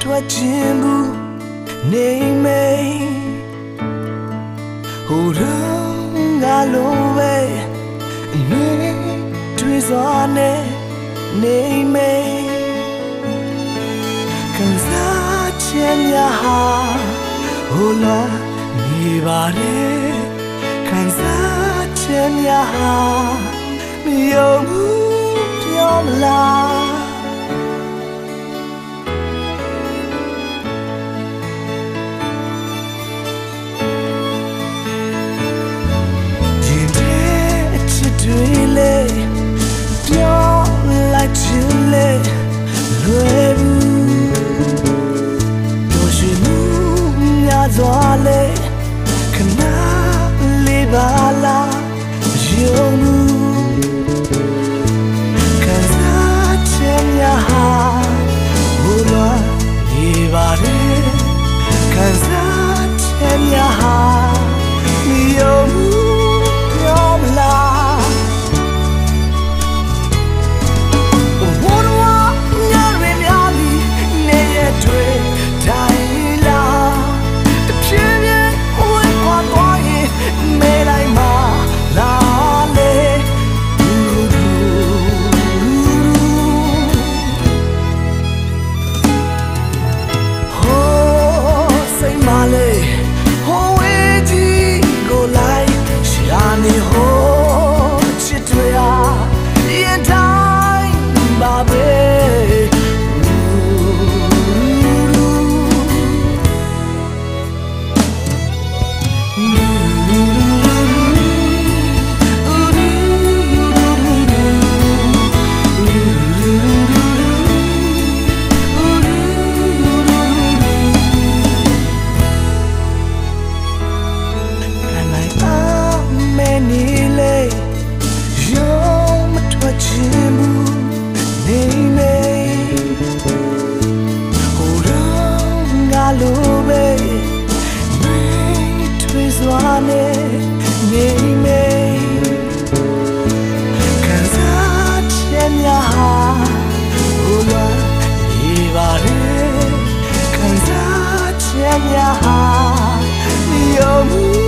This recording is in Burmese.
ထွက်ခြင်းဘူးနေမေဟိုတော့ငါလိုပဲနေတွေ့စွာနဲ့နေမေခံစားခြင်းများဟာဟိုလာနေပါတယ်ခံစားခြင်းများဟာမယုံဘူးပြောမလားပြောလိုက်ခြင်းလေလွယ်ဘူးပြောရှိမှုများစွာလေခဏလေးပါလားယုံမှုခံစားခြင်းများဟာဘုရားနေပါတယ်ခံစားခြင်းများဟာမယုံဘူးပြောမလားလိုပဲထွေးစွာနဲ့နေမေခံစားခြင်းများဟာဘုရားနေပါတယ်ခံစားခြင်းများဟာမယုံဘူး